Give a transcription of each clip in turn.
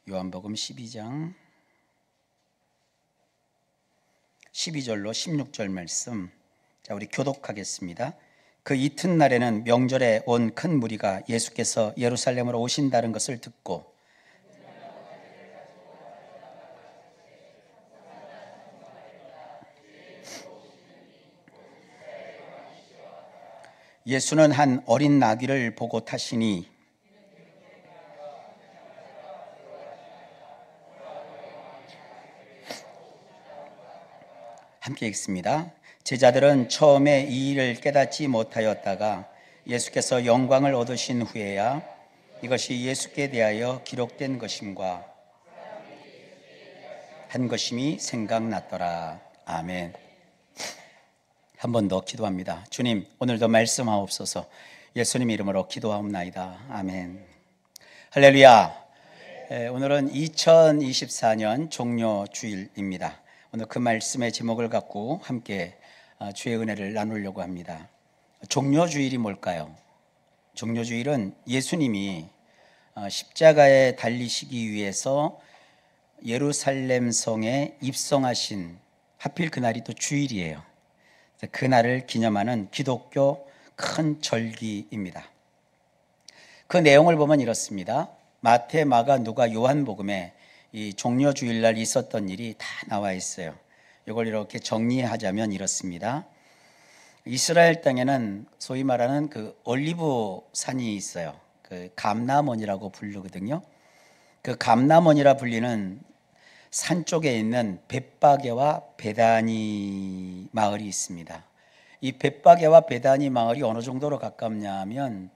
요한복음 12장 12절로 16절 말씀. 자, 우리 교독하겠습니다. 그 이튿날에는 명절에 온 큰 무리가 예수께서 예루살렘으로 오신다는 것을 듣고 예수는 한 어린 나귀를 보고 타시니 함께 읽습니다. 제자들은 처음에 이 일을 깨닫지 못하였다가 예수께서 영광을 얻으신 후에야 이것이 예수께 대하여 기록된 것임과 한 것임이 생각났더라. 아멘. 한 번 더 기도합니다. 주님, 오늘도 말씀하옵소서. 예수님 이름으로 기도하옵나이다. 아멘. 할렐루야. 오늘은 2024년 종료주일입니다. 오늘 그 말씀의 제목을 갖고 함께 주의 은혜를 나누려고 합니다. 종료주일이 뭘까요? 종료주일은 예수님이 십자가에 달리시기 위해서 예루살렘 성에 입성하신, 하필 그날이 또 주일이에요. 그날을 기념하는 기독교 큰 절기입니다. 그 내용을 보면 이렇습니다. 마태, 마가, 누가, 요한복음에 이 종료주일날 있었던 일이 다 나와 있어요. 이걸 이렇게 정리하자면 이렇습니다. 이스라엘 땅에는 소위 말하는 그 올리브 산이 있어요. 그 감람원이라고 부르거든요. 그 감람원이라 불리는 산 쪽에 있는 벳바게와 베다니 마을이 있습니다. 이 벳바게와 베다니 마을이 어느 정도로 가깝냐면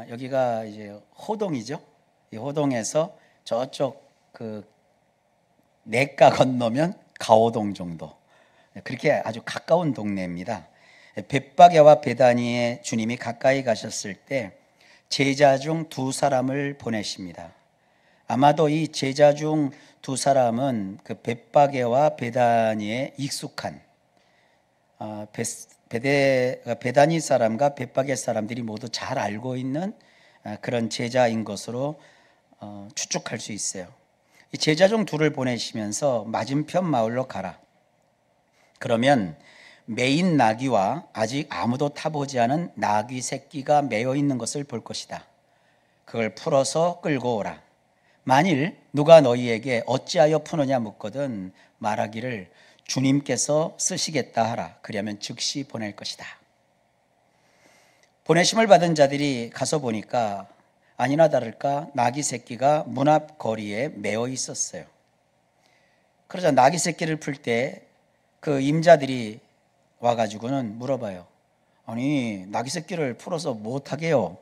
여기가 이제 호동이죠. 이 호동에서 저쪽 그 내가 건너면 가오동 정도, 그렇게 아주 가까운 동네입니다. 벳바게와 베다니에 주님이 가까이 가셨을 때 제자 중 두 사람을 보내십니다. 아마도 이 제자 중 두 사람은 그 벳바게와 베다니에 익숙한 베다니 사람과 벳바게 사람들이 모두 잘 알고 있는 그런 제자인 것으로 추측할 수 있어요. 이 제자 중 둘을 보내시면서 맞은편 마을로 가라. 그러면 메인 나귀와 아직 아무도 타보지 않은 나귀 새끼가 매여 있는 것을 볼 것이다. 그걸 풀어서 끌고 오라. 만일 누가 너희에게 어찌하여 푸느냐 묻거든 말하기를 주님께서 쓰시겠다 하라. 그러면 즉시 보낼 것이다. 보내심을 받은 자들이 가서 보니까 아니나 다를까 나귀 새끼가 문 앞 거리에 매어 있었어요. 그러자 나귀 새끼를 풀 때 그 임자들이 와가지고는 물어봐요. 아니, 나귀 새끼를 풀어서 못하게요?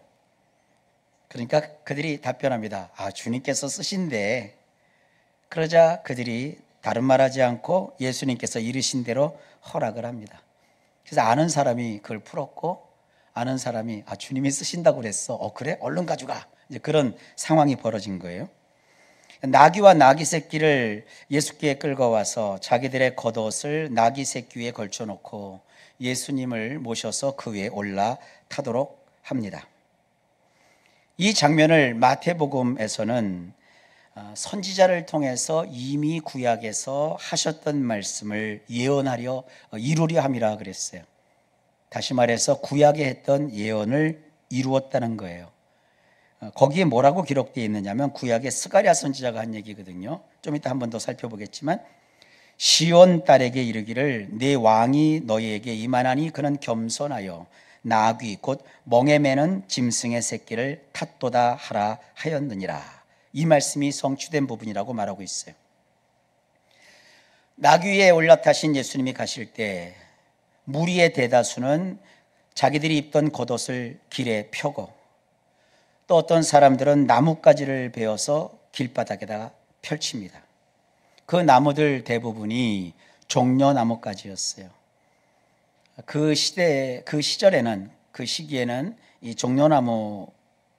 그러니까 그들이 답변합니다. 주님께서 쓰신대. 그러자 그들이 다른 말하지 않고 예수님께서 이르신 대로 허락을 합니다. 그래서 아는 사람이 그걸 풀었고, 아는 사람이 주님이 쓰신다고 그랬어. 그래? 얼른 가져가. 이제 그런 상황이 벌어진 거예요. 나귀와 나귀 새끼를 예수께 끌고 와서 자기들의 겉옷을 나귀 새끼 위에 걸쳐놓고 예수님을 모셔서 그 위에 올라타도록 합니다. 이 장면을 마태복음에서는 선지자를 통해서 이미 구약에서 하셨던 말씀을 예언하려 이루려 함이라 그랬어요. 다시 말해서 구약에 했던 예언을 이루었다는 거예요. 거기에 뭐라고 기록되어 있느냐면 구약의 스가랴 선지자가 한 얘기거든요. 좀 이따 한 번 더 살펴보겠지만 시온 딸에게 이르기를 내 왕이 너희에게 임하나니 그는 겸손하여 나귀 곧 멍에 매는 짐승의 새끼를 탓도다 하라 하였느니라. 이 말씀이 성취된 부분이라고 말하고 있어요. 나귀 위에 올라타신 예수님이 가실 때 무리의 대다수는 자기들이 입던 겉옷을 길에 펴고 또 어떤 사람들은 나뭇가지를 베어서 길바닥에다 펼칩니다. 그 나무들 대부분이 종려나뭇가지였어요. 그 시절에는, 그 시기에는 이 종려나무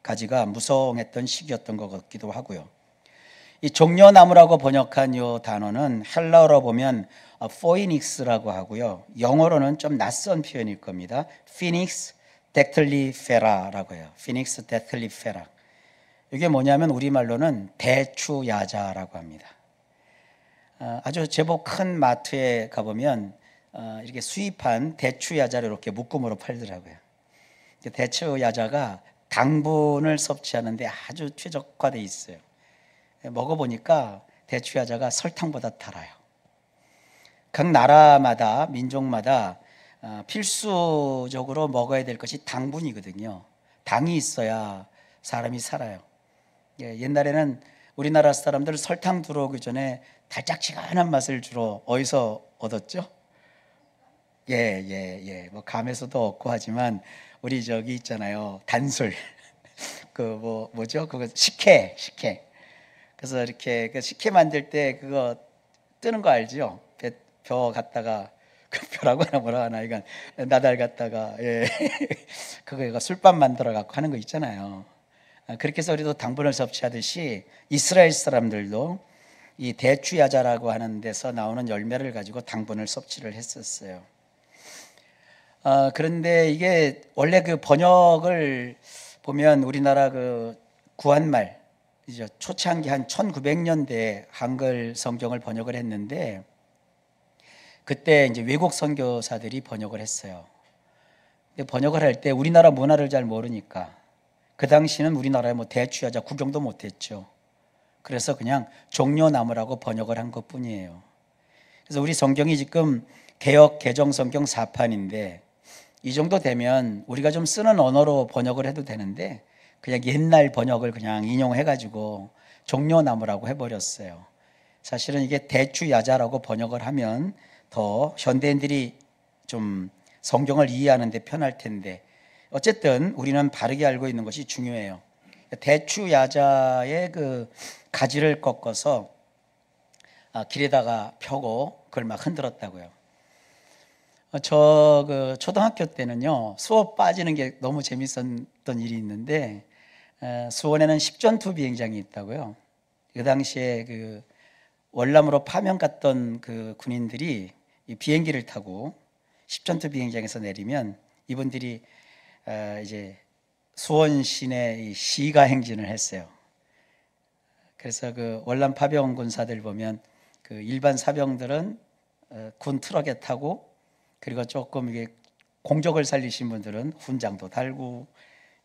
가지가 무성했던 시기였던 것 같기도 하고요. 이 종려나무라고 번역한 이 단어는 헬라어로 보면 포이닉스라고 하고요. 영어로는 좀 낯선 표현일 겁니다. 피닉스 덱틀리페라라고 해요. 피닉스 덱틀리페라. 이게 뭐냐면 우리말로는 대추야자라고 합니다. 아주 제법 큰 마트에 가보면 이렇게 수입한 대추야자를 이렇게 묶음으로 팔더라고요. 대추야자가 당분을 섭취하는데 아주 최적화되어 있어요. 먹어보니까 대추야자가 설탕보다 달아요. 각 나라마다 민족마다 필수적으로 먹어야 될 것이 당분이거든요. 당이 있어야 사람이 살아요. 옛날에는 우리나라 사람들 설탕 들어오기 전에 달짝지근한 맛을 주로 어디서 얻었죠? 뭐 감에서도 얻고 하지만 우리 저기 있잖아요. 단술. 뭐죠? 그거 식혜. 그래서 이렇게 그 식혜 만들 때 그거 뜨는 거 알죠? 벼 갖다가 그 벼라고 하나 뭐라 하나 이건 나달 갖다가 그거 술밥 만들어 갖고 하는 거 있잖아요. 그렇게 해서 우리도 당분을 섭취하듯이 이스라엘 사람들도 이 대추야자라고 하는 데서 나오는 열매를 가지고 당분을 섭취를 했었어요. 그런데 이게 원래 그 번역을 보면 우리나라 그 구한말 이제 초창기 한 1900년대 한글 성경을 번역을 했는데 그때 이제 외국 선교사들이 번역을 했어요. 근데 번역을 할 때 우리나라 문화를 잘 모르니까 그 당시는 우리나라에 뭐 대추야자 구경도 못했죠. 그래서 그냥 종려나무라고 번역을 한 것뿐이에요. 그래서 우리 성경이 지금 개역 개정 성경 4판인데 이 정도 되면 우리가 좀 쓰는 언어로 번역을 해도 되는데 그냥 옛날 번역을 그냥 인용해가지고 종려나무라고 해버렸어요. 사실은 이게 대추야자라고 번역을 하면 더 현대인들이 좀 성경을 이해하는 데 편할 텐데 어쨌든 우리는 바르게 알고 있는 것이 중요해요. 대추야자의 그 가지를 꺾어서 길에다가 펴고 그걸 막 흔들었다고요. 저 그 초등학교 때는요 수업 빠지는 게 너무 재밌었던 일이 있는데 수원에는 십전투 비행장이 있다고요. 그 당시에 그 월남으로 파병 갔던 그 군인들이 이 비행기를 타고 십전투 비행장에서 내리면 이분들이 이제 수원 시내 시가 행진을 했어요. 그래서 그 월남 파병 군사들 보면 그 일반 사병들은 군 트럭에 타고 그리고 조금 이게 공적을 살리신 분들은 훈장도 달고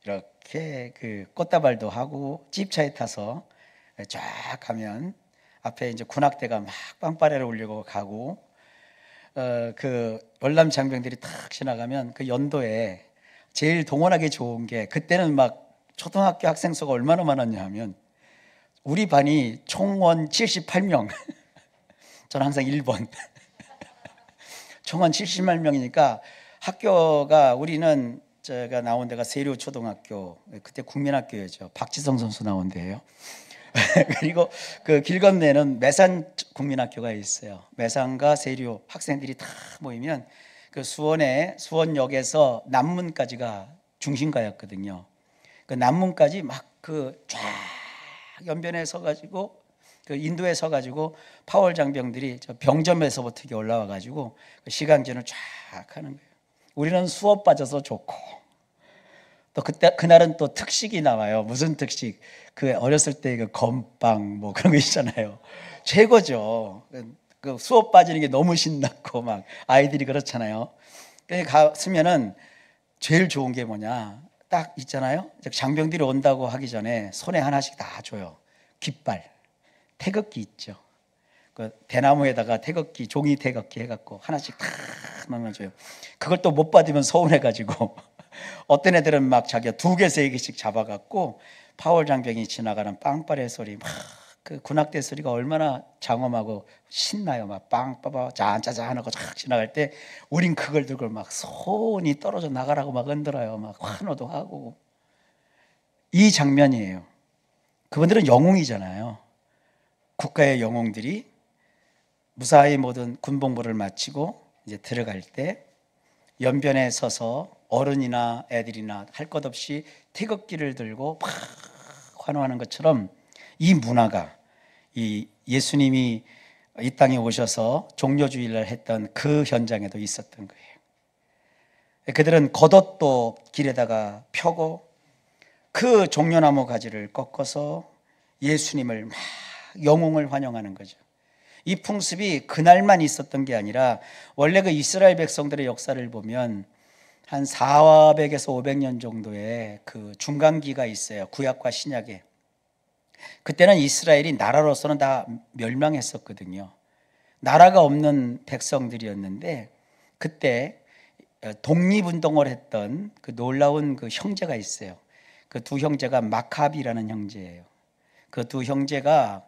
이렇게 그 꽃다발도 하고 집차에 타서 쫙 가면 앞에 이제 군악대가 막 빵빠레를 울리고 가고 그 월남 장병들이 탁 지나가면 그 연도에 제일 동원하기 좋은 게 그때는 막 초등학교 학생 수가 얼마나 많았냐 하면 우리 반이 총원 78명 저는 항상 1번 총원 78명이니까 학교가 우리는 제가 나온 데가 세류초등학교 그때 국민학교였죠. 박지성 선수 나온 데예요. 그리고 그 길 건너에는 매산 국민학교가 있어요. 매산과 세류 학생들이 다 모이면 그 수원역에서 남문까지가 중심가였거든요. 그 남문까지 막 그 쫙 연변에 서가지고 그 인도에 서가지고 파월 장병들이 저 병점에서부터 이렇게 올라와가지고 그 시강전을 쫙 하는 거예요. 우리는 수업 빠져서 좋고 또 그날은 또 특식이 나와요. 무슨 특식? 그 어렸을 때 그 건빵 뭐 그런 거 있잖아요. 최고죠. 그 수업 빠지는 게 너무 신났고 막 아이들이 그렇잖아요. 갔으면은 제일 좋은 게 뭐냐? 딱 있잖아요. 장병들이 온다고 하기 전에 손에 하나씩 다 줘요. 깃발, 태극기 있죠. 그 대나무에다가 태극기, 종이 태극기 해갖고 하나씩 다 나눠줘요. 그걸 또 못 받으면 서운해가지고 어떤 애들은 막 자기가 2개, 3개씩 잡아갖고 파월 장병이 지나가는 빵빠레 소리 막 그 군악대 소리가 얼마나 장엄하고 신나요. 막 빵빠바 짠짜잔 하고 쫙 지나갈 때 우린 그걸 들고 막 손이 떨어져 나가라고 막 흔들어요. 막 환호도 하고 이 장면이에요. 그분들은 영웅이잖아요. 국가의 영웅들이 무사히 모든 군복무를 마치고 이제 들어갈 때 연변에 서서 어른이나 애들이나 할 것 없이 태극기를 들고 막 환호하는 것처럼 이 문화가 이 예수님이 이 땅에 오셔서 종려주일날 했던 그 현장에도 있었던 거예요. 그들은 겉옷도 길에다가 펴고 그 종려나무 가지를 꺾어서 예수님을 막 영웅을 환영하는 거죠. 이 풍습이 그날만 있었던 게 아니라 원래 그 이스라엘 백성들의 역사를 보면 한 400에서 500년 정도의 그 중간기가 있어요. 구약과 신약에. 그때는 이스라엘이 나라로서는 다 멸망했었거든요. 나라가 없는 백성들이었는데 그때 독립운동을 했던 그 놀라운 그 형제가 있어요. 그 두 형제가 마카비라는 형제예요. 그 두 형제가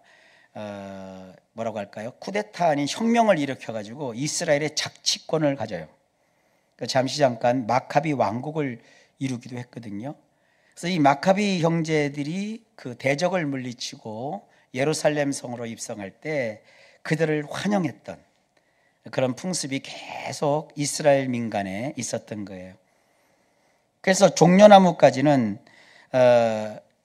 뭐라고 할까요? 쿠데타 아닌 혁명을 일으켜가지고 이스라엘의 작치권을 가져요. 잠시 잠깐 마카비 왕국을 이루기도 했거든요. 그래서 이 마카비 형제들이 그 대적을 물리치고 예루살렘 성으로 입성할 때 그들을 환영했던 그런 풍습이 계속 이스라엘 민간에 있었던 거예요. 그래서 종려나무까지는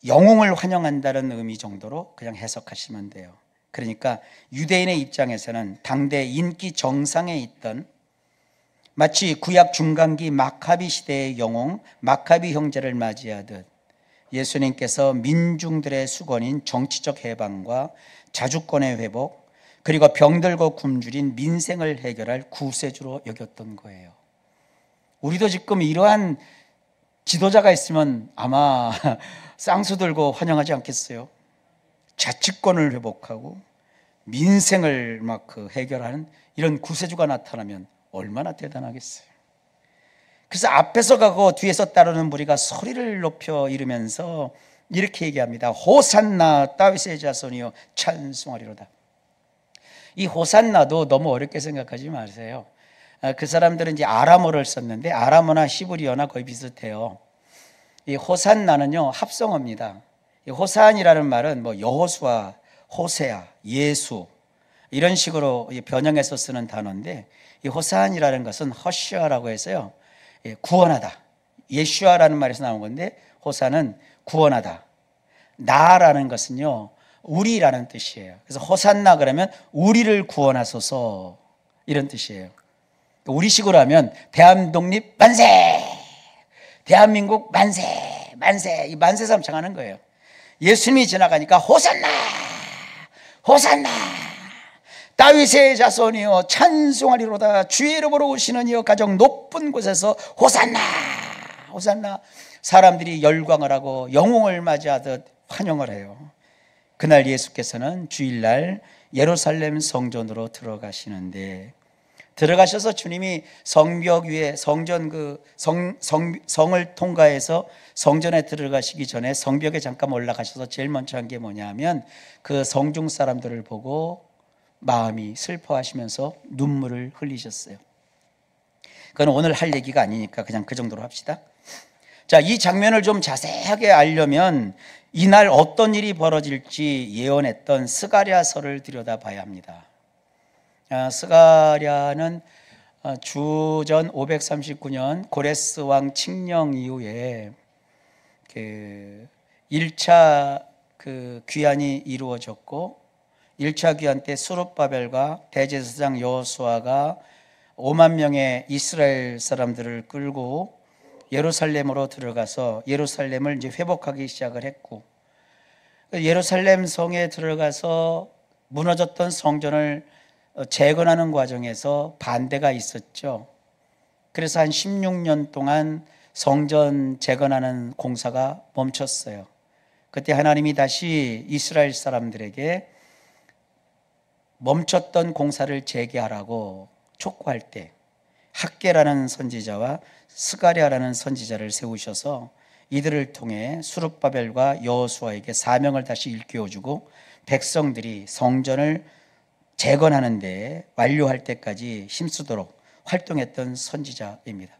영웅을 환영한다는 의미 정도로 그냥 해석하시면 돼요. 그러니까 유대인의 입장에서는 당대 인기 정상에 있던 마치 구약 중간기 마카비 시대의 영웅 마카비 형제를 맞이하듯 예수님께서 민중들의 수건인 정치적 해방과 자주권의 회복 그리고 병들고 굶주린 민생을 해결할 구세주로 여겼던 거예요. 우리도 지금 이러한 지도자가 있으면 아마 쌍수 들고 환영하지 않겠어요? 자치권을 회복하고 민생을 막 해결하는 이런 구세주가 나타나면 얼마나 대단하겠어요. 그래서 앞에서 가고 뒤에서 따르는 무리가 소리를 높여 이르면서 이렇게 얘기합니다. 호산나 다윗의 자손이여 찬송하리로다. 이 호산나도 너무 어렵게 생각하지 마세요. 그 사람들은 이제 아람어를 썼는데 아람어나 히브리어나 거의 비슷해요. 이 호산나는요 합성어입니다. 이 호산이라는 말은 뭐 여호수아, 호세아, 예수 이런 식으로 변형해서 쓰는 단어인데 이 호산이라는 것은 허시아라고 해서요 구원하다. 예슈아라는 말에서 나온 건데 호산은 구원하다. 나라는 것은요 우리라는 뜻이에요. 그래서 호산나 그러면 우리를 구원하소서 이런 뜻이에요. 우리식으로 하면 대한독립 만세, 대한민국 만세, 만세, 이 만세 삼창하는 거예요. 예수님이 지나가니까 호산나, 호산나, 다윗의 자손이여 찬송하리로다. 주의 이름으로 오시는 이여 가장 높은 곳에서 호산나, 호산나. 사람들이 열광을 하고 영웅을 맞이하듯 환영을 해요. 그날 예수께서는 주일날 예루살렘 성전으로 들어가시는데 들어가셔서 주님이 성벽 위에 성을 통과해서 성전에 들어가시기 전에 성벽에 잠깐 올라가셔서 제일 먼저 한 게 뭐냐 하면 그 성중 사람들을 보고 마음이 슬퍼하시면서 눈물을 흘리셨어요. 그건 오늘 할 얘기가 아니니까 그냥 그 정도로 합시다. 자, 이 장면을 좀 자세하게 알려면 이날 어떤 일이 벌어질지 예언했던 스가랴서를 들여다봐야 합니다. 스가랴는 주전 539년 고레스 왕 칙령 이후에 그 1차 그 귀환이 이루어졌고 1차 귀환 때 스룹바벨과 대제사장 여호수아가 5만 명의 이스라엘 사람들을 끌고 예루살렘으로 들어가서 예루살렘을 이제 회복하기 시작을 했고 예루살렘 성에 들어가서 무너졌던 성전을 재건하는 과정에서 반대가 있었죠. 그래서 한 16년 동안 성전 재건하는 공사가 멈췄어요. 그때 하나님이 다시 이스라엘 사람들에게 멈췄던 공사를 재개하라고 촉구할 때 학개라는 선지자와 스가랴라는 선지자를 세우셔서 이들을 통해 스룹바벨과 여호수아에게 사명을 다시 일깨워주고 백성들이 성전을 재건하는 데 완료할 때까지 힘쓰도록 활동했던 선지자입니다.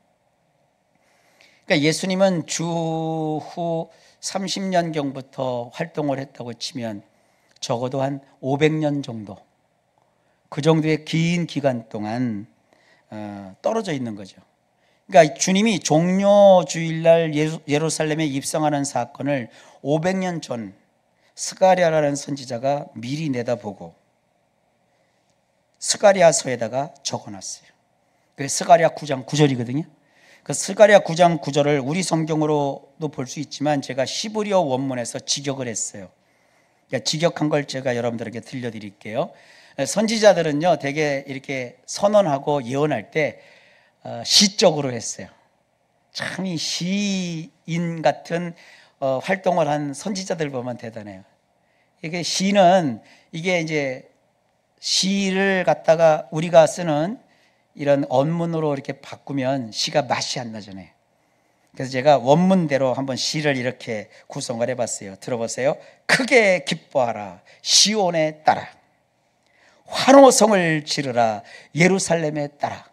그러니까 예수님은 주후 30년경부터 활동을 했다고 치면 적어도 한 500년 정도 그 정도의 긴 기간 동안 떨어져 있는 거죠. 그러니까 주님이 종려 주일날 예루살렘에 입성하는 사건을 500년 전 스가랴라는 선지자가 미리 내다보고 스가랴서에다가 적어놨어요. 그게 스가랴 9장 9절이거든요. 그 스가랴 9장 9절을 우리 성경으로도 볼 수 있지만 제가 히브리어 원문에서 직역을 했어요. 그러니까 직역한 걸 제가 여러분들에게 들려드릴게요. 선지자들은요, 되게 이렇게 선언하고 예언할 때 시적으로 했어요. 참 이 시인 같은 활동을 한 선지자들 보면 대단해요. 이게 시는 이게 이제 시를 갖다가 우리가 쓰는 이런 언문으로 이렇게 바꾸면 시가 맛이 안 나잖아요. 그래서 제가 원문대로 한번 시를 이렇게 구성을 해봤어요. 들어보세요. 크게 기뻐하라 시온에 따라, 환호성을 지르라 예루살렘에 따라.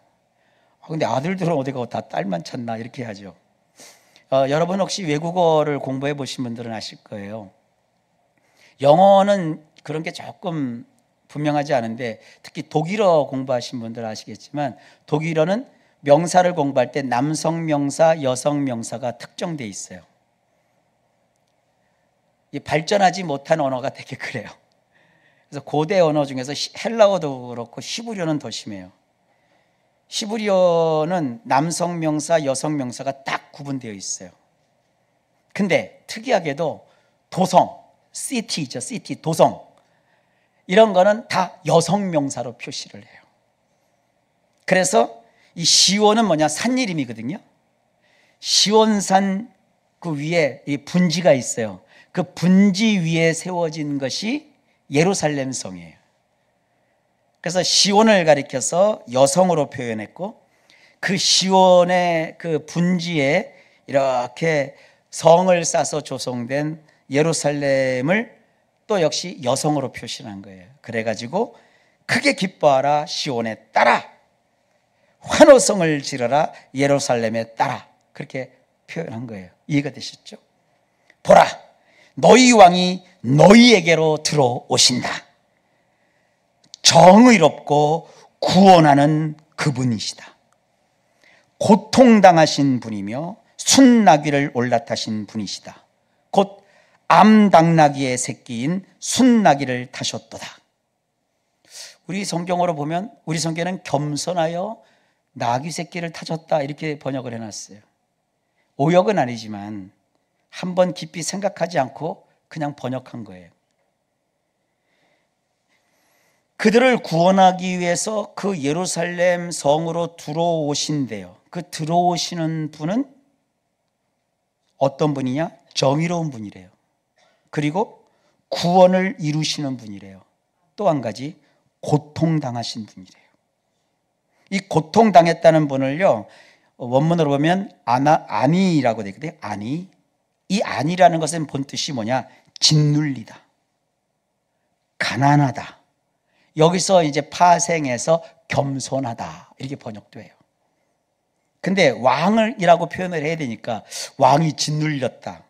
근데 아들들은 어디 가고 다 딸만 찾나 이렇게 하죠. 여러분 혹시 외국어를 공부해 보신 분들은 아실 거예요. 영어는 그런 게 조금 분명하지 않은데, 특히 독일어 공부하신 분들 아시겠지만 독일어는 명사를 공부할 때 남성 명사, 여성 명사가 특정돼 있어요. 발전하지 못한 언어가 되게 그래요. 그래서 고대 언어 중에서 헬라어도 그렇고 히브리어는 더 심해요. 히브리어는 남성 명사, 여성 명사가 딱 구분되어 있어요. 근데 특이하게도 도성, city죠, city, 도성, 이런 거는 다 여성 명사로 표시를 해요. 그래서 이 시온은 뭐냐, 산 이름이거든요. 시온산 그 위에 이 분지가 있어요. 그 분지 위에 세워진 것이 예루살렘 성이에요. 그래서 시온을 가리켜서 여성으로 표현했고, 그 시온의 그 분지에 이렇게 성을 쌓아서 조성된 예루살렘을 또 역시 여성으로 표시한 거예요. 그래가지고 크게 기뻐하라 시온에 따라, 환호성을 지르라 예루살렘에 따라, 그렇게 표현한 거예요. 이해가 되셨죠? 보라, 너희 왕이 너희에게로 들어오신다. 정의롭고 구원하는 그분이시다. 고통당하신 분이며 순나귀를 올라타신 분이시다. 곧 암당나귀의 새끼인 순나귀를 타셨도다. 우리 성경으로 보면, 우리 성경은 겸손하여 나귀 새끼를 타셨다 이렇게 번역을 해놨어요. 오역은 아니지만 한번 깊이 생각하지 않고 그냥 번역한 거예요. 그들을 구원하기 위해서 그 예루살렘 성으로 들어오신대요. 그 들어오시는 분은 어떤 분이냐? 정의로운 분이래요. 그리고 구원을 이루시는 분이래요. 또 한 가지, 고통당하신 분이래요. 이 고통당했다는 분을요, 원문으로 보면 아니라고 되어 있거든요. 아니. 이 아니라는 것은 본 뜻이 뭐냐? 짓눌리다, 가난하다. 여기서 이제 파생해서 겸손하다 이렇게 번역도 해요. 근데 왕이라고 표현을 해야 되니까 왕이 짓눌렸다,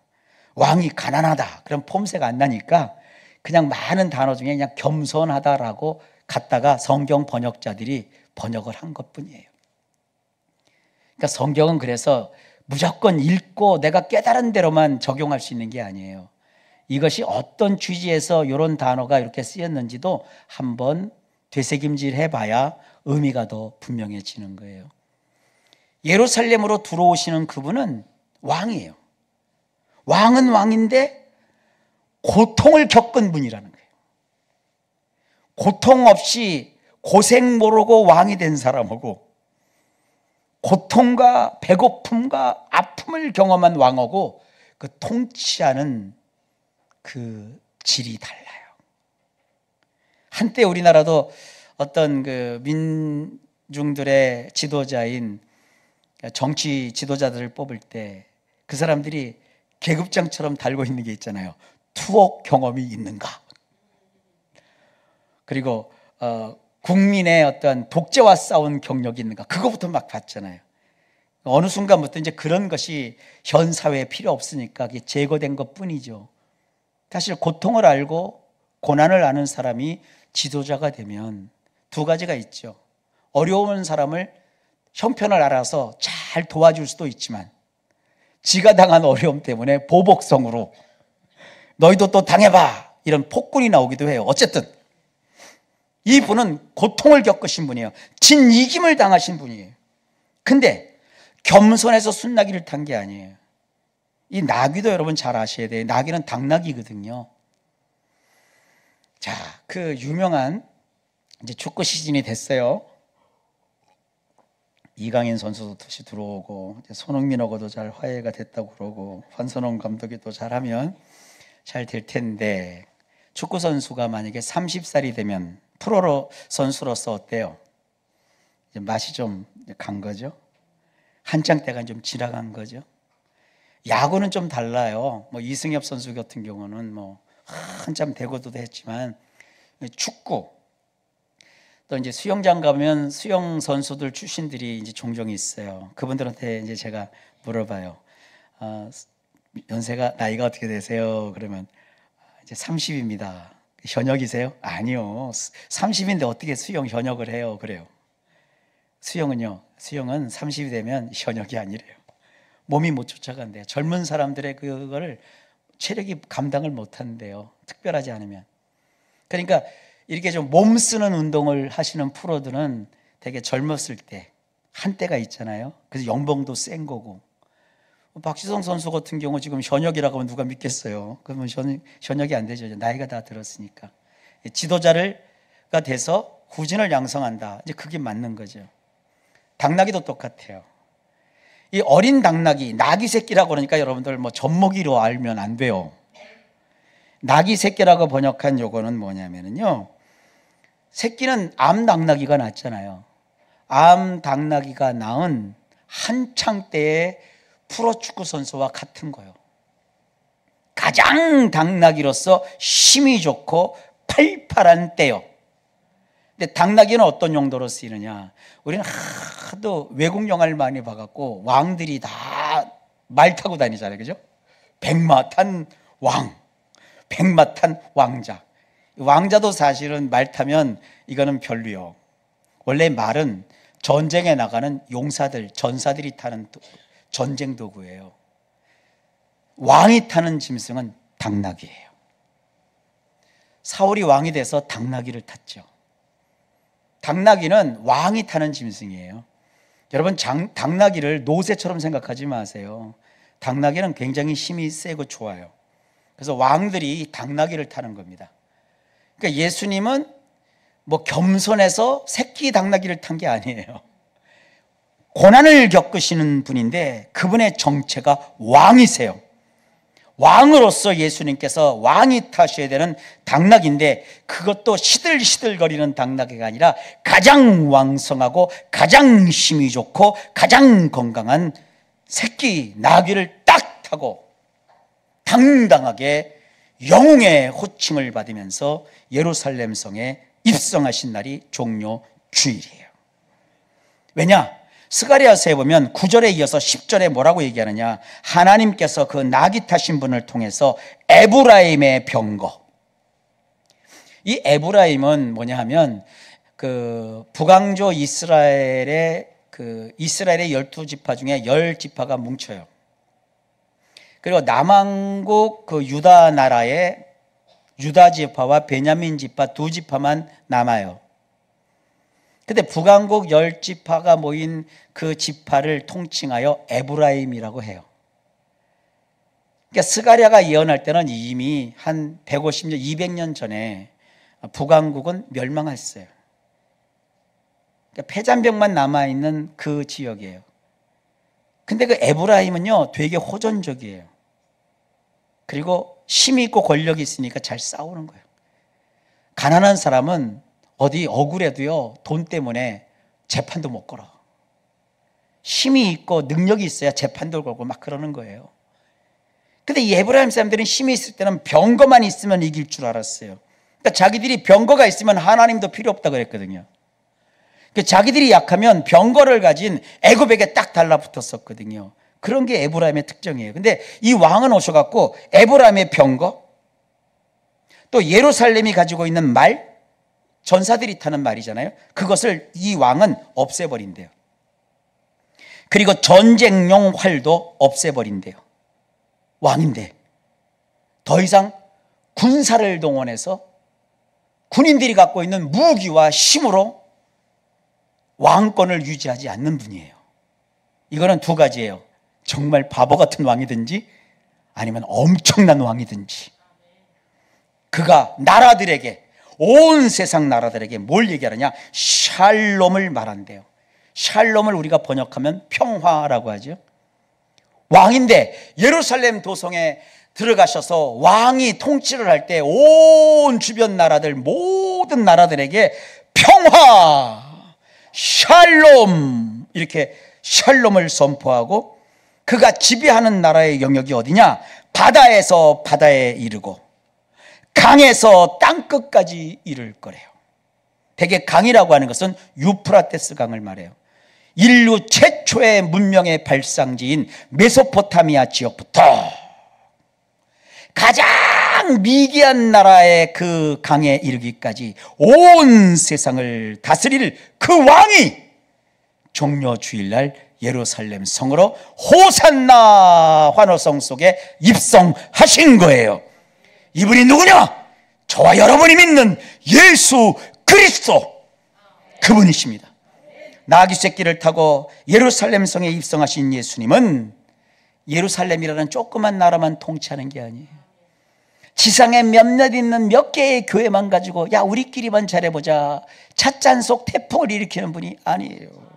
왕이 가난하다, 그런 폼새가 안 나니까 그냥 많은 단어 중에 그냥 겸손하다라고 갖다가 성경 번역자들이 번역을 한 것뿐이에요. 그러니까 성경은 그래서 무조건 읽고 내가 깨달은 대로만 적용할 수 있는 게 아니에요. 이것이 어떤 취지에서 이런 단어가 이렇게 쓰였는지도 한번 되새김질 해봐야 의미가 더 분명해지는 거예요. 예루살렘으로 들어오시는 그분은 왕이에요. 왕은 왕인데 고통을 겪은 분이라는 거예요. 고통 없이 고생 모르고 왕이 된 사람하고, 고통과 배고픔과 아픔을 경험한 왕하고 그 통치하는 그 질이 달라요. 한때 우리나라도 어떤 그 민중들의 지도자인 정치 지도자들을 뽑을 때 그 사람들이 계급장처럼 달고 있는 게 있잖아요. 투옥 경험이 있는가? 그리고 국민의 어떤 독재와 싸운 경력이 있는가? 그거부터 막 봤잖아요. 어느 순간부터 이제 그런 것이 현 사회에 필요 없으니까 그게 제거된 것 뿐이죠. 사실 고통을 알고 고난을 아는 사람이 지도자가 되면 두 가지가 있죠. 어려운 사람을 형편을 알아서 잘 도와줄 수도 있지만, 지가 당한 어려움 때문에 보복성으로 너희도 또 당해봐 이런 폭군이 나오기도 해요. 어쨌든 이분은 고통을 겪으신 분이에요. 진이김을 당하신 분이에요. 근데 겸손해서 순나기를 탄 게 아니에요. 이 나귀도 여러분 잘 아셔야 돼요. 나귀는 당나귀거든요. 자, 그 유명한 이제 축구 시즌이 됐어요. 이강인 선수도 다시 들어오고, 손흥민하고도 잘 화해가 됐다고 그러고, 환선홍 감독이 또 잘하면 잘 될 텐데, 축구 선수가 만약에 30살이 되면 프로 선수로서 어때요? 이제 맛이 좀 간 거죠. 한창 때가 좀 지나간 거죠. 야구는 좀 달라요. 뭐 이승엽 선수 같은 경우는 뭐 한참 되고도 했지만, 축구 또 이제 수영장 가면 수영 선수들 출신들이 이제 종종 있어요. 그분들한테 이제 제가 물어봐요. 연세가 나이가 어떻게 되세요? 그러면 이제 30입니다. 현역이세요? 아니요. 30인데 어떻게 수영 현역을 해요? 그래요. 수영은요. 수영은 30이 되면 현역이 아니래요. 몸이 못 쫓아간대요. 젊은 사람들의 그거를 체력이 감당을 못 한대요. 특별하지 않으면. 그러니까 이렇게 좀 몸 쓰는 운동을 하시는 프로들은 되게 젊었을 때 한때가 있잖아요. 그래서 연봉도 센 거고. 박지성 선수 같은 경우 지금 현역이라고 하면 누가 믿겠어요? 그러면 현역이 안 되죠. 나이가 다 들었으니까. 지도자가 돼서 후진을 양성한다. 이제 그게 맞는 거죠. 당나귀도 똑같아요. 이 어린 당나귀, 나귀 새끼라고 그러니까 여러분들 뭐 젖먹이로 알면 안 돼요. 나귀 새끼라고 번역한 요거는 뭐냐면요. 새끼는 암 당나귀가 낳잖아요. 암 당나귀가 낳은 한창 때의 프로축구 선수와 같은 거예요. 가장 당나귀로서 힘이 좋고 팔팔한 때요. 근데 당나귀는 어떤 용도로 쓰이느냐? 우리는 하도 외국 영화를 많이 봐갖고 왕들이 다 말 타고 다니잖아요, 그죠? 백마 탄 왕, 백마 탄 왕자. 왕자도 사실은 말 타면 이거는 별로요. 원래 말은 전쟁에 나가는 용사들, 전사들이 타는 전쟁 도구예요. 왕이 타는 짐승은 당나귀예요. 사울이 왕이 돼서 당나귀를 탔죠. 당나귀는 왕이 타는 짐승이에요. 여러분, 당나귀를 노새처럼 생각하지 마세요. 당나귀는 굉장히 힘이 세고 좋아요. 그래서 왕들이 당나귀를 타는 겁니다. 그러니까 예수님은 뭐 겸손해서 새끼 당나귀를 탄 게 아니에요. 고난을 겪으시는 분인데 그분의 정체가 왕이세요. 왕으로서 예수님께서 왕이 타셔야 되는 당나귀인데 그것도 시들시들거리는 당나귀가 아니라 가장 왕성하고 가장 힘이 좋고 가장 건강한 새끼 나귀를 딱 타고 당당하게 영웅의 호칭을 받으면서 예루살렘 성에 입성하신 날이 종료 주일이에요. 왜냐? 스가랴서에 보면 9절에 이어서 10절에 뭐라고 얘기하느냐? 하나님께서 그 나귀 타신 분을 통해서 에브라임의 병거. 이 에브라임은 뭐냐 하면 그 북왕조 이스라엘의 12지파 중에 10지파가 뭉쳐요. 그리고 남왕국 그 유다 나라의 유다 지파와 베냐민 지파 두 지파만 남아요. 근데 북왕국 10지파가 모인 그 지파를 통칭하여 에브라임이라고 해요. 그러니까 스가랴가 예언할 때는 이미 한 150년, 200년 전에 북왕국은 멸망했어요. 그러니까 폐잔병만 남아있는 그 지역이에요. 근데 그 에브라임은요 되게 호전적이에요. 그리고 힘이 있고 권력이 있으니까 잘 싸우는 거예요. 가난한 사람은 어디 억울해도요 돈 때문에 재판도 못 걸어. 힘이 있고 능력이 있어야 재판도 걸고 막 그러는 거예요. 근데 이 에브라임 사람들은 힘이 있을 때는 병거만 있으면 이길 줄 알았어요. 그러니까 자기들이 병거가 있으면 하나님도 필요 없다고 그랬거든요. 그러니까 자기들이 약하면 병거를 가진 애굽에게 딱 달라붙었었거든요. 그런 게 에브라임의 특징이에요. 근데 이 왕은 오셔갖고 에브라임의 병거, 또 예루살렘이 가지고 있는 말, 전사들이 타는 말이잖아요. 그것을 이 왕은 없애버린대요. 그리고 전쟁용 활도 없애버린대요. 왕인데 더 이상 군사를 동원해서 군인들이 갖고 있는 무기와 힘으로 왕권을 유지하지 않는 분이에요. 이거는 두 가지예요. 정말 바보 같은 왕이든지 아니면 엄청난 왕이든지. 그가 나라들에게, 온 세상 나라들에게 뭘 얘기하느냐? 샬롬을 말한대요. 샬롬을 우리가 번역하면 평화라고 하죠. 왕인데 예루살렘 도성에 들어가셔서 왕이 통치를 할 때 온 주변 나라들, 모든 나라들에게 평화, 샬롬, 이렇게 샬롬을 선포하고, 그가 지배하는 나라의 영역이 어디냐? 바다에서 바다에 이르고 강에서 땅끝까지 이를 거래요. 대개 강이라고 하는 것은 유프라테스 강을 말해요. 인류 최초의 문명의 발상지인 메소포타미아 지역부터 가장 미개한 나라의 그 강에 이르기까지 온 세상을 다스릴 그 왕이 종려 주일날 예루살렘 성으로 호산나 환호성 속에 입성하신 거예요. 이분이 누구냐? 저와 여러분이 믿는 예수 그리스도, 그분이십니다. 나귀 새끼를 타고 예루살렘 성에 입성하신 예수님은 예루살렘이라는 조그만 나라만 통치하는 게 아니에요. 지상에 몇몇 있는 몇 개의 교회만 가지고 야 우리끼리만 잘해보자, 찻잔속 태풍을 일으키는 분이 아니에요.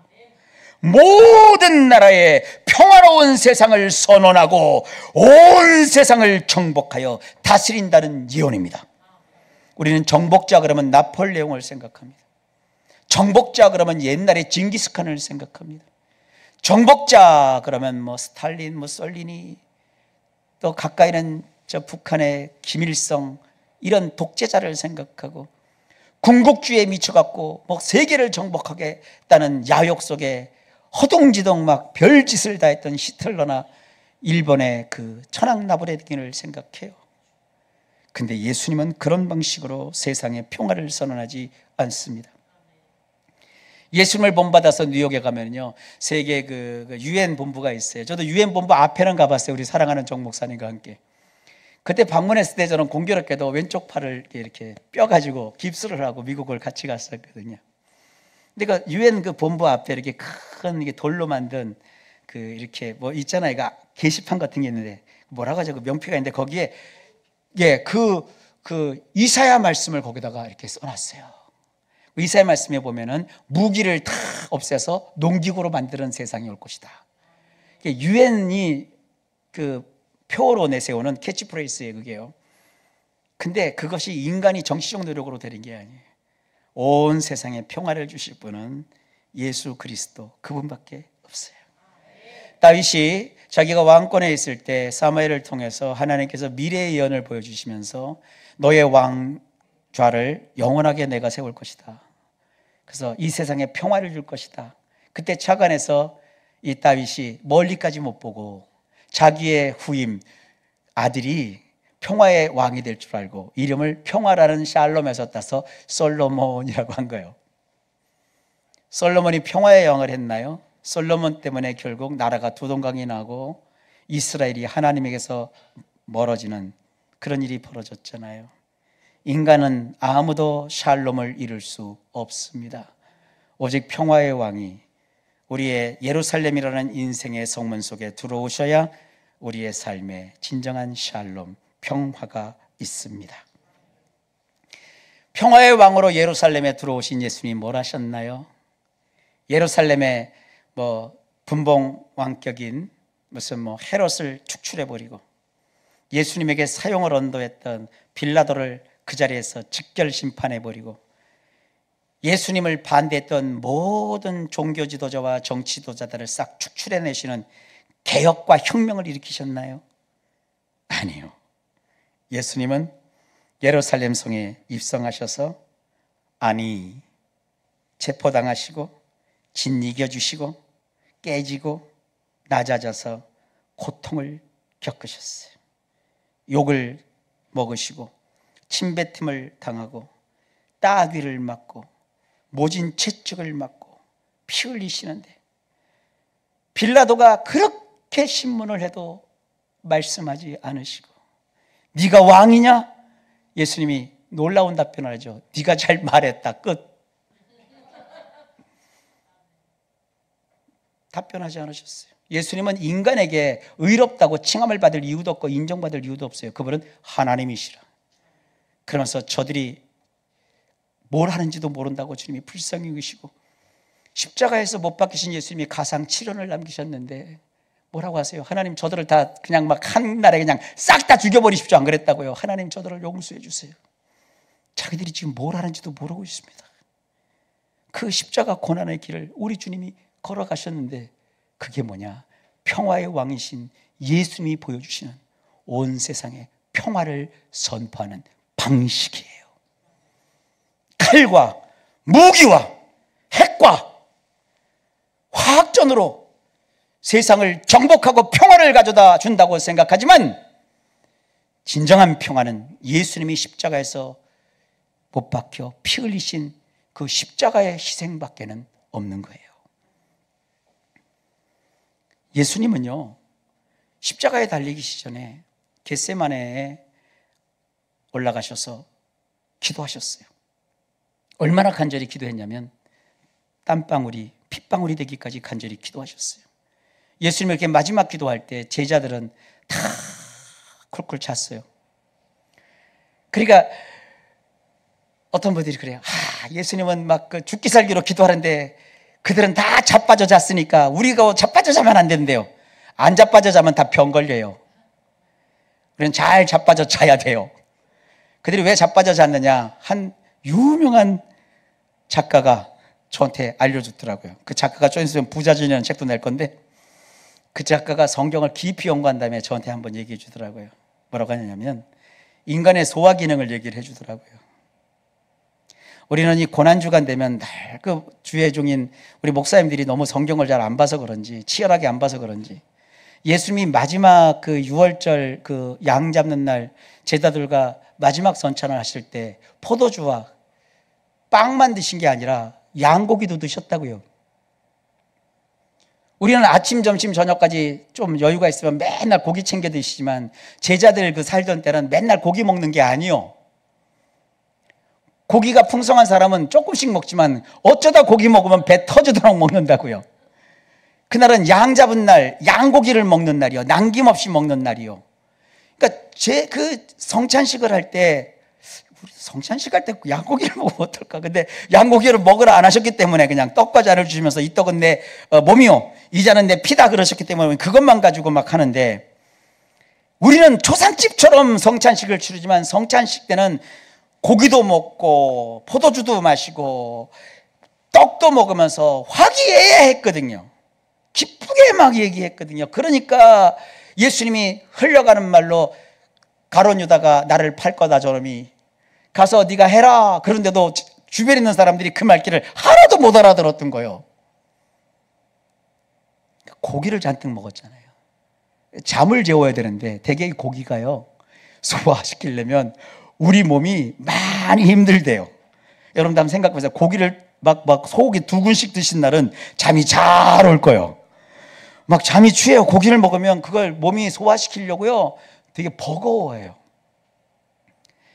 모든 나라에 평화로운 세상을 선언하고 온 세상을 정복하여 다스린다는 예언입니다. 우리는 정복자 그러면 나폴레옹을 생각합니다. 정복자 그러면 옛날에 징기스칸을 생각합니다. 정복자 그러면 뭐 스탈린, 무솔리니, 또 가까이는 저 북한의 김일성, 이런 독재자를 생각하고, 군국주의에 미쳐갖고 뭐 세계를 정복하겠다는 야욕 속에 허둥지둥 막 별짓을 다 했던 히틀러나 일본의 그 천황나부레긴을 생각해요. 근데 예수님은 그런 방식으로 세상에 평화를 선언하지 않습니다. 예수님을 본받아서 뉴욕에 가면요, 세계 그 유엔 본부가 있어요. 저도 유엔 본부 앞에는 가봤어요. 우리 사랑하는 정 목사님과 함께. 그때 방문했을 때 저는 공교롭게도 왼쪽 팔을 이렇게 뼈 가지고 깁스를 하고 미국을 같이 갔었거든요. 근데 그 유엔 그 본부 앞에 이렇게 큰 이게 돌로 만든 그 이렇게 뭐 있잖아요. 이거 게시판 같은 게 있는데 뭐라고 하죠? 그 명패가 있는데 거기에 그 이사야 말씀을 거기다가 이렇게 써놨어요. 이사야 말씀에 보면은 무기를 다 없애서 농기구로 만드는 세상이 올 것이다. 유엔이 그 표로 내세우는 캐치프레이스예요, 그게요. 근데 그것이 인간이 정치적 노력으로 되는 게 아니에요. 온 세상에 평화를 주실 분은 예수 그리스도, 그분밖에 없어요. 다윗이 자기가 왕권에 있을 때 사무엘을 통해서 하나님께서 미래의 예언을 보여주시면서 너의 왕좌를 영원하게 내가 세울 것이다. 그래서 이 세상에 평화를 줄 것이다. 그때 착안해서 이 다윗이 멀리까지 못 보고 자기의 후임 아들이 평화의 왕이 될 줄 알고 이름을 평화라는 샬롬에서 따서 솔로몬이라고 한 거예요. 솔로몬이 평화의 왕을 했나요? 솔로몬 때문에 결국 나라가 두 동강이 나고 이스라엘이 하나님에게서 멀어지는 그런 일이 벌어졌잖아요. 인간은 아무도 샬롬을 이룰 수 없습니다. 오직 평화의 왕이 우리의 예루살렘이라는 인생의 성문 속에 들어오셔야 우리의 삶에 진정한 샬롬, 평화가 있습니다. 평화의 왕으로 예루살렘에 들어오신 예수님이 뭘 하셨나요? 예루살렘에 뭐 분봉 왕격인 무슨 뭐 헤롯을 축출해버리고 예수님에게 사형을 언도했던 빌라도를 그 자리에서 직결 심판해버리고 예수님을 반대했던 모든 종교 지도자와 정치 지도자들을 싹 축출해내시는 개혁과 혁명을 일으키셨나요? 아니요. 예수님은 예루살렘 성에 입성하셔서 아니 체포당하시고 진 이겨주시고 깨지고 낮아져서 고통을 겪으셨어요. 욕을 먹으시고 침뱉음을 당하고 따귀를 맞고 모진 채찍을 맞고 피 흘리시는데 빌라도가 그렇게 신문을 해도 말씀하지 않으시고 네가 왕이냐? 예수님이 놀라운 답변을 하죠. 네가 잘 말했다. 끝. 답변하지 않으셨어요. 예수님은 인간에게 의롭다고 칭함을 받을 이유도 없고 인정받을 이유도 없어요. 그분은 하나님이시라. 그러면서 저들이 뭘 하는지도 모른다고 주님이 불쌍히 여기시고, 십자가에서 못 박히신 예수님이 가상 7원을 남기셨는데 뭐라고 하세요? 하나님, 저들을 다 그냥 막 한날에 그냥 싹 다 죽여버리십시오. 안 그랬다고요? 하나님, 저들을 용서해 주세요. 자기들이 지금 뭘 하는지도 모르고 있습니다. 그 십자가 고난의 길을 우리 주님이 걸어가셨는데, 그게 뭐냐? 평화의 왕이신 예수님이 보여주시는 온 세상에 평화를 선포하는 방식이에요. 칼과 무기와 핵과 화학전으로 세상을 정복하고 평화를 가져다 준다고 생각하지만, 진정한 평화는 예수님이 십자가에서 못 박혀 피 흘리신 그 십자가의 희생밖에는 없는 거예요. 예수님은요, 십자가에 달리기 전에 겟세마네에 올라가셔서 기도하셨어요. 얼마나 간절히 기도했냐면 땀방울이 핏방울이 되기까지 간절히 기도하셨어요. 예수님이 이렇게 마지막 기도할 때 제자들은 다 쿨쿨 잤어요. 그러니까 어떤 분들이 그래요. 예수님은 막 그 죽기 살기로 기도하는데 그들은 다 자빠져 잤으니까 우리가 자빠져 자면 안 된대요. 안 자빠져 자면 다 병 걸려요. 그럼 잘 자빠져 자야 돼요. 그들이 왜 자빠져 잤느냐? 한 유명한 작가가 저한테 알려줬더라고요. 그 작가가 좀 있으면 부자전이라는 책도 낼 건데, 그 작가가 성경을 깊이 연구한 다음에 저한테 한번 얘기해 주더라고요. 뭐라고 하냐면 인간의 소화 기능을 얘기를 해 주더라고요. 우리는 이 고난주간 되면 날 그 주의 종인 우리 목사님들이 너무 성경을 잘 안 봐서 그런지, 치열하게 안 봐서 그런지, 예수님이 마지막 그 6월절 그 양 잡는 날 제자들과 마지막 선찬을 하실 때 포도주와 빵만 드신 게 아니라 양고기도 드셨다고요. 우리는 아침, 점심, 저녁까지 좀 여유가 있으면 맨날 고기 챙겨 드시지만, 제자들 그 살던 때는 맨날 고기 먹는 게 아니요. 고기가 풍성한 사람은 조금씩 먹지만 어쩌다 고기 먹으면 배 터지도록 먹는다고요. 그날은 양 잡은 날, 양고기를 먹는 날이요. 남김없이 먹는 날이요. 그러니까 그 성찬식을 할 때, 성찬식 할 때 양고기를 먹으면 어떨까? 근데 양고기를 먹으라 안 하셨기 때문에 그냥 떡과 잔을 주시면서 이 떡은 내 몸이요, 이 잔은 내 피다 그러셨기 때문에 그것만 가지고 막 하는데, 우리는 초상집처럼 성찬식을 치르지만 성찬식 때는 고기도 먹고 포도주도 마시고 떡도 먹으면서 화기애애했거든요. 기쁘게 막 얘기했거든요. 그러니까 예수님이 흘려가는 말로 가룟 유다가 나를 팔 거다 저놈이 가서 네가 해라. 그런데도 주변에 있는 사람들이 그 말귀를 하나도 못 알아들었던 거예요. 고기를 잔뜩 먹었잖아요. 잠을 재워야 되는데 대개 고기가요, 소화시키려면 우리 몸이 많이 힘들대요. 여러분도 한번 생각해 보세요. 고기를 막 소고기 2근씩 드신 날은 잠이 잘 올 거예요. 막 잠이 취해요. 고기를 먹으면 그걸 몸이 소화시키려고요, 되게 버거워해요.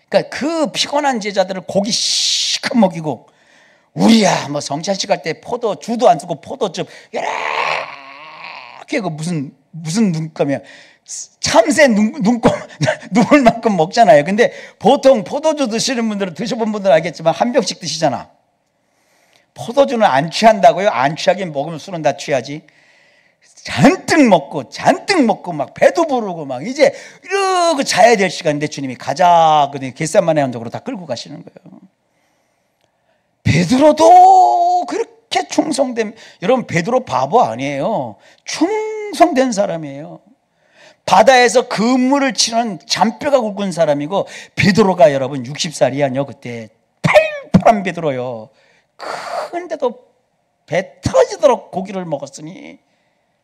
그러니까 그 피곤한 제자들을 고기 시컷 먹이고, 우리야 뭐 성찬식 할 때 포도주도 안 쓰고 포도즙 이렇게 그 무슨 눈감이야. 참새 눈물만큼 먹잖아요. 근데 보통 포도주 드시는 분들은, 드셔본 분들은 알겠지만 한 병씩 드시잖아. 포도주는 안 취한다고요? 안 취하긴 먹으면 술은 다 취하지. 잔뜩 먹고 막 배도 부르고 막 이제 이러고 자야 될 시간인데 주님이 가자 그러더니 겟세마네 언덕으로 다 끌고 가시는 거예요. 베드로도 그렇게 충성된, 여러분 베드로 바보 아니에요. 충성된 사람이에요. 바다에서 그물을 치는 잔뼈가 굵은 사람이고, 베드로가 여러분 60살이야요. 그때 팔팔한 베드로요. 그런데도 배 터지도록 고기를 먹었으니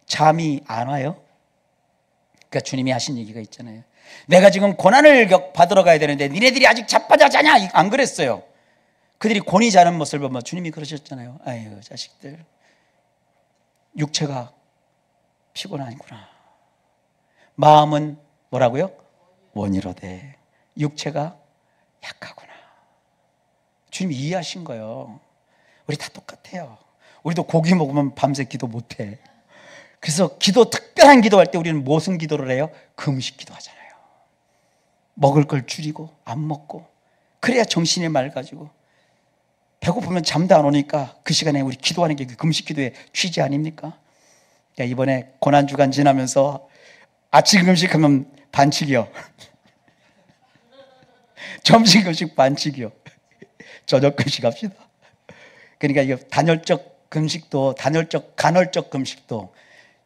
잠이 안 와요? 그러니까 주님이 하신 얘기가 있잖아요. 내가 지금 고난을 받으러 가야 되는데 니네들이 아직 자빠져 자냐? 안 그랬어요. 그들이 곤히 자는 모습을 보면 주님이 그러셨잖아요. 아유 자식들, 육체가 피곤하구나. 마음은 뭐라고요? 원이로되 육체가 약하구나. 주님이 이해하신 거예요. 우리 다 똑같아요. 우리도 고기 먹으면 밤새 기도 못해. 그래서 특별한 기도할 때 우리는 무슨 기도를 해요? 금식 기도하잖아요. 먹을 걸 줄이고 안 먹고, 그래야 정신이 맑아지고, 배고프면 잠도 안 오니까 그 시간에 우리 기도하는 게 금식 기도의 취지 아닙니까? 이번에 고난주간 지나면서 아침 금식하면 반칙이요. 점심 금식 반칙이요. 저녁 금식합시다. 그러니까 이거 간헐적 금식도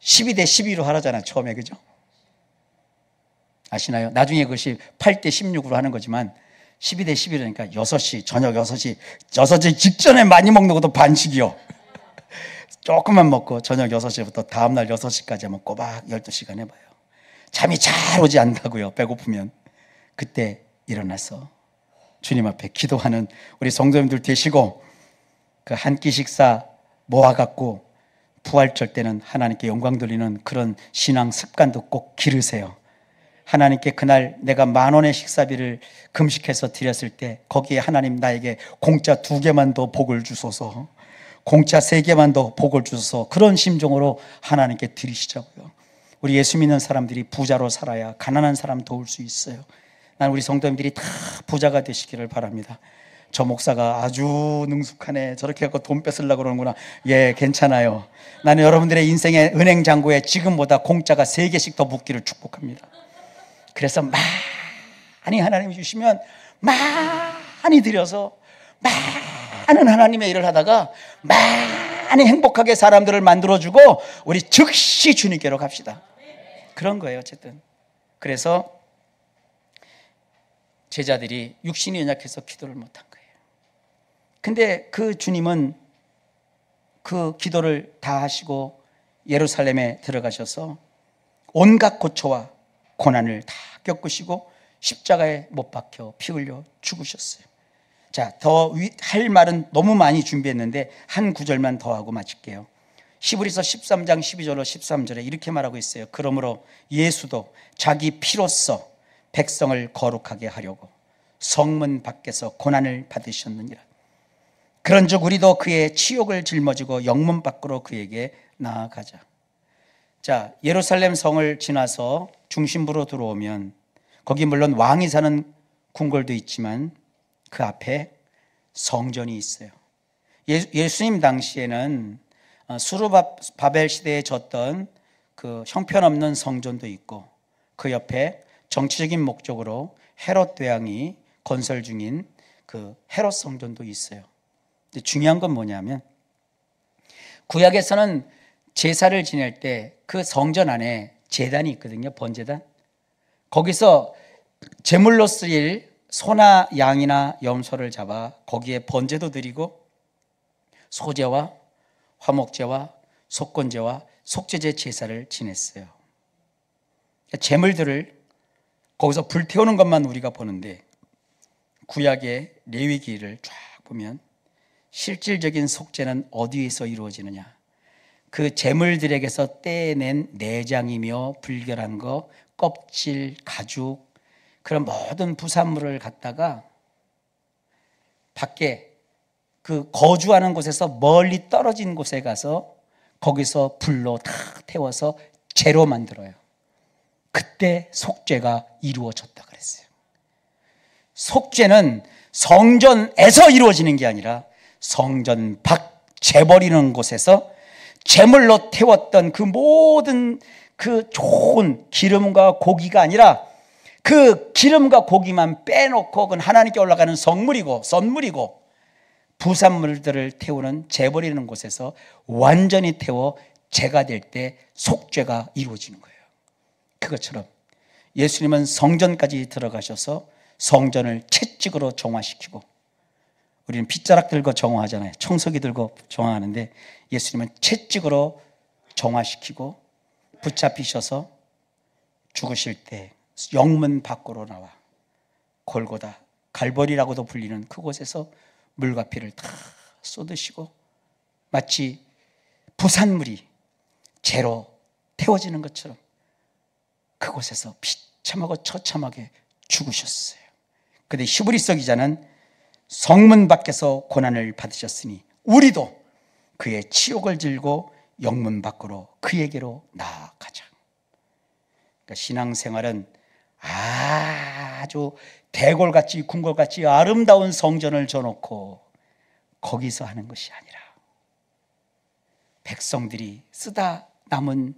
12대 12로 하라잖아요, 처음에. 그죠? 아시나요? 나중에 그것이 8대 16으로 하는 거지만 12대 11이니까 6시, 저녁 6시 직전에 많이 먹는 것도 반칙이요. 조금만 먹고 저녁 6시부터 다음날 6시까지 한번 꼬박 12시간 해봐요. 잠이 잘 오지 않다고요, 배고프면. 그때 일어나서 주님 앞에 기도하는 우리 성도님들 되시고, 그 한 끼 식사 모아갖고 부활절 때는 하나님께 영광 돌리는 그런 신앙 습관도 꼭 기르세요. 하나님께 그날 내가 10,000원의 식사비를 금식해서 드렸을 때 거기에 하나님 나에게 공짜 2개만 더 복을 주소서, 공짜 3개만 더 복을 주소서, 그런 심정으로 하나님께 드리시자고요. 우리 예수 믿는 사람들이 부자로 살아야 가난한 사람 도울 수 있어요. 난 우리 성도님들이 다 부자가 되시기를 바랍니다. 저 목사가 아주 능숙하네, 저렇게 갖고 돈 뺏으려고 그러는구나. 예, 괜찮아요. 나는 여러분들의 인생의 은행 잔고에 지금보다 공짜가 3개씩 더 붙기를 축복합니다. 그래서 많이 하나님이 주시면 많이 드려서 많은 하나님의 일을 하다가 많이 행복하게 사람들을 만들어주고 우리 즉시 주님께로 갑시다. 그런 거예요. 어쨌든 그래서 제자들이 육신이 연약해서 기도를 못한 거예요. 근데 그 주님은 그 기도를 다 하시고 예루살렘에 들어가셔서 온갖 고초와 고난을 다 겪으시고 십자가에 못 박혀 피 흘려 죽으셨어요. 자, 더 할 말은 너무 많이 준비했는데 한 구절만 더 하고 마칠게요. 히브리서 13장 12절로 13절에 이렇게 말하고 있어요. 그러므로 예수도 자기 피로써 백성을 거룩하게 하려고 성문 밖에서 고난을 받으셨느니라. 그런즉 우리도 그의 치욕을 짊어지고 영문 밖으로 그에게 나아가자. 자, 예루살렘 성을 지나서 중심부로 들어오면 거기 물론 왕이 사는 궁궐도 있지만 그 앞에 성전이 있어요. 예수님 당시에는 수르바벨 시대에 졌던 그 형편없는 성전도 있고, 그 옆에 정치적인 목적으로 헤롯 대왕이 건설 중인 그 헤롯 성전도 있어요. 근데 중요한 건 뭐냐면 구약에서는 제사를 지낼 때 그 성전 안에 제단이 있거든요. 번제단. 거기서 제물로 쓰일 소나 양이나 염소를 잡아 거기에 번제도 드리고 소제와 화목제와 속건제와 속죄제 제사를 지냈어요. 제물들을 거기서 불태우는 것만 우리가 보는데 구약의 레위기를 쫙 보면 실질적인 속죄는 어디에서 이루어지느냐? 그 제물들에게서 떼낸 내장이며 불결한 거, 껍질, 가죽, 그런 모든 부산물을 갖다가 밖에 그 거주하는 곳에서 멀리 떨어진 곳에 가서 거기서 불로 다 태워서 재로 만들어요. 그때 속죄가 이루어졌다 그랬어요. 속죄는 성전에서 이루어지는 게 아니라 성전 밖 재버리는 곳에서 제물로 태웠던 그 모든 그 좋은 기름과 고기가 아니라 그 기름과 고기만 빼놓고 그건 하나님께 올라가는 성물이고 선물이고 부산물들을 태우는 재버리는 곳에서 완전히 태워 재가 될 때 속죄가 이루어지는 거예요. 그것처럼 예수님은 성전까지 들어가셔서 성전을 채찍으로 정화시키고, 우리는 빗자락 들고 정화하잖아요. 청소기 들고 정화하는데 예수님은 채찍으로 정화시키고 붙잡히셔서 죽으실 때 영문 밖으로 나와 골고다 갈보리라고도 불리는 그곳에서 물과 피를 다 쏟으시고 마치 부산물이 재로 태워지는 것처럼 그곳에서 비참하고 처참하게 죽으셨어요. 그런데 히브리서 기자는 성문 밖에서 고난을 받으셨으니 우리도 그의 치욕을 질고 영문 밖으로 그에게로 나아가자. 그러니까 신앙생활은 아주 대궐같이 궁궐같이 아름다운 성전을 져놓고 거기서 하는 것이 아니라 백성들이 쓰다 남은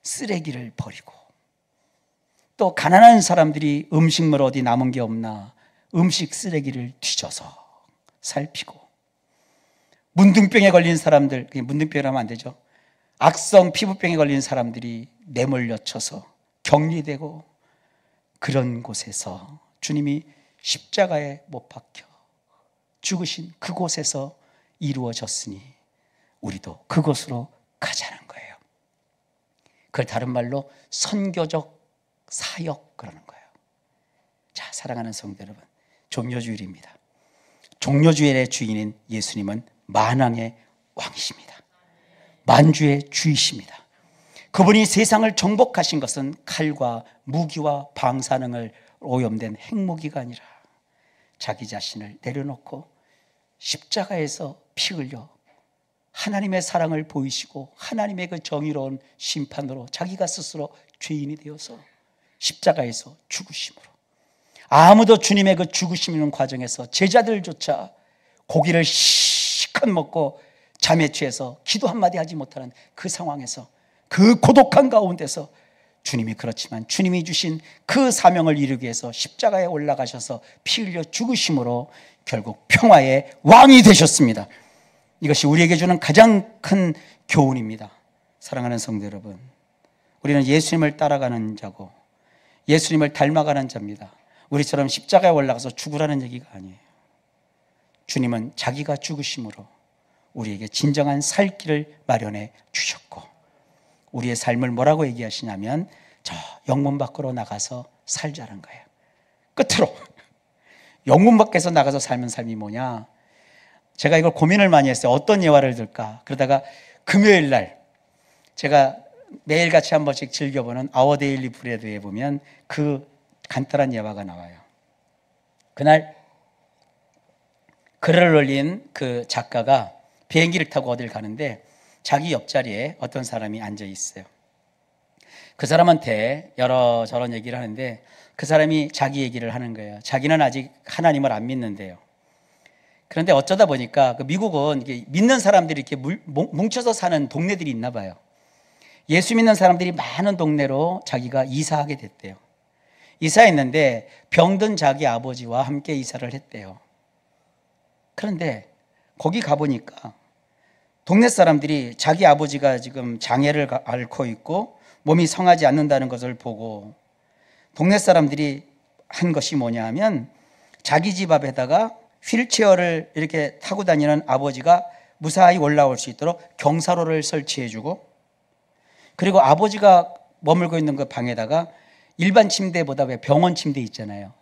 쓰레기를 버리고, 또 가난한 사람들이 음식물 어디 남은 게 없나 음식 쓰레기를 뒤져서 살피고, 문둥병에 걸린 사람들, 문둥병이라면 안 되죠, 악성 피부병에 걸린 사람들이 내몰려 쳐서 격리되고, 그런 곳에서 주님이 십자가에 못 박혀 죽으신 그곳에서 이루어졌으니 우리도 그곳으로 가자는 거예요. 그걸 다른 말로 선교적 사역 그러는 거예요. 자, 사랑하는 성도 여러분, 종려주일입니다. 종려주일의 주인인 예수님은 만왕의 왕이십니다. 만주의 주이십니다. 그분이 세상을 정복하신 것은 칼과 무기와 방사능을 오염된 핵무기가 아니라 자기 자신을 내려놓고 십자가에서 피 흘려 하나님의 사랑을 보이시고 하나님의 그 정의로운 심판으로 자기가 스스로 죄인이 되어서 십자가에서 죽으심으로, 아무도 주님의 그 죽으시는 과정에서 제자들조차 고기를 실컷 먹고 잠에 취해서 기도 한마디 하지 못하는 그 상황에서, 그 고독한 가운데서 주님이, 그렇지만 주님이 주신 그 사명을 이루기 위해서 십자가에 올라가셔서 피 흘려 죽으심으로 결국 평화의 왕이 되셨습니다. 이것이 우리에게 주는 가장 큰 교훈입니다. 사랑하는 성도 여러분, 우리는 예수님을 따라가는 자고 예수님을 닮아가는 자입니다. 우리처럼 십자가에 올라가서 죽으라는 얘기가 아니에요. 주님은 자기가 죽으심으로 우리에게 진정한 살 길을 마련해 주셨고, 우리의 삶을 뭐라고 얘기하시냐면 저 영문 밖으로 나가서 살자는 거예요. 끝으로 영문 밖에서 나가서 살면 삶이 뭐냐, 제가 이걸 고민을 많이 했어요. 어떤 예화를 들까. 그러다가 금요일 날 제가 매일같이 한 번씩 즐겨보는 아워 데일리 브레드에 보면 그 간단한 예화가 나와요. 그날 글을 올린 그 작가가 비행기를 타고 어딜 가는데 자기 옆자리에 어떤 사람이 앉아 있어요. 그 사람한테 여러저런 얘기를 하는데 그 사람이 자기 얘기를 하는 거예요. 자기는 아직 하나님을 안 믿는데요. 그런데 어쩌다 보니까 그 미국은 이게 믿는 사람들이 이렇게 뭉쳐서 사는 동네들이 있나 봐요. 예수 믿는 사람들이 많은 동네로 자기가 이사하게 됐대요. 이사했는데 병든 자기 아버지와 함께 이사를 했대요. 그런데 거기 가보니까 동네 사람들이 자기 아버지가 지금 장애를 앓고 있고 몸이 성하지 않는다는 것을 보고 동네 사람들이 한 것이 뭐냐 하면 자기 집 앞에다가 휠체어를 이렇게 타고 다니는 아버지가 무사히 올라올 수 있도록 경사로를 설치해주고, 그리고 아버지가 머물고 있는 그 방에다가 일반 침대보다 왜 병원 침대 있잖아요.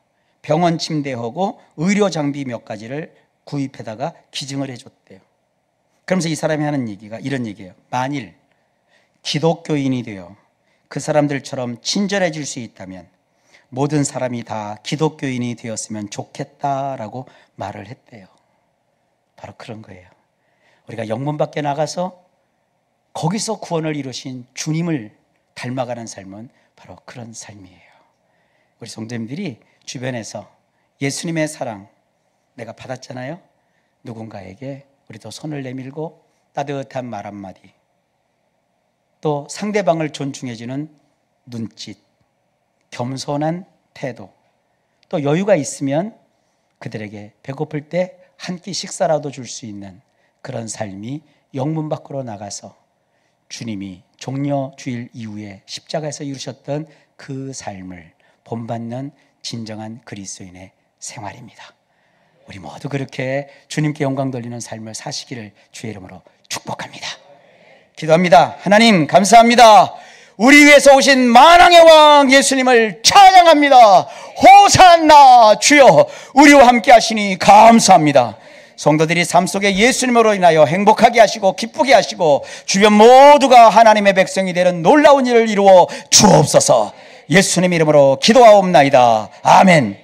병원 침대하고 의료 장비 몇 가지를 구입해다가 기증을 해줬대요. 그러면서 이 사람이 하는 얘기가 이런 얘기예요. 만일 기독교인이 되어 그 사람들처럼 친절해질 수 있다면 모든 사람이 다 기독교인이 되었으면 좋겠다라고 말을 했대요. 바로 그런 거예요. 우리가 영문 밖에 나가서 거기서 구원을 이루신 주님을 닮아가는 삶은 바로 그런 삶이에요. 우리 성도님들이 주변에서 예수님의 사랑 내가 받았잖아요. 누군가에게 우리도 손을 내밀고 따뜻한 말 한마디, 또 상대방을 존중해주는 눈짓, 겸손한 태도, 또 여유가 있으면 그들에게 배고플 때 한 끼 식사라도 줄 수 있는 그런 삶이 영문 밖으로 나가서 주님이 종려주일 이후에 십자가에서 이루셨던 그 삶을 본받는 진정한 그리스도인의 생활입니다. 우리 모두 그렇게 주님께 영광 돌리는 삶을 사시기를 주의 이름으로 축복합니다. 기도합니다. 하나님 감사합니다. 우리 위해서 오신 만왕의 왕 예수님을 찬양합니다. 호산나. 주여 우리와 함께 하시니 감사합니다. 성도들이 삶 속에 예수님으로 인하여 행복하게 하시고 기쁘게 하시고 주변 모두가 하나님의 백성이 되는 놀라운 일을 이루어 주옵소서. 예수님 이름으로 기도하옵나이다. 아멘.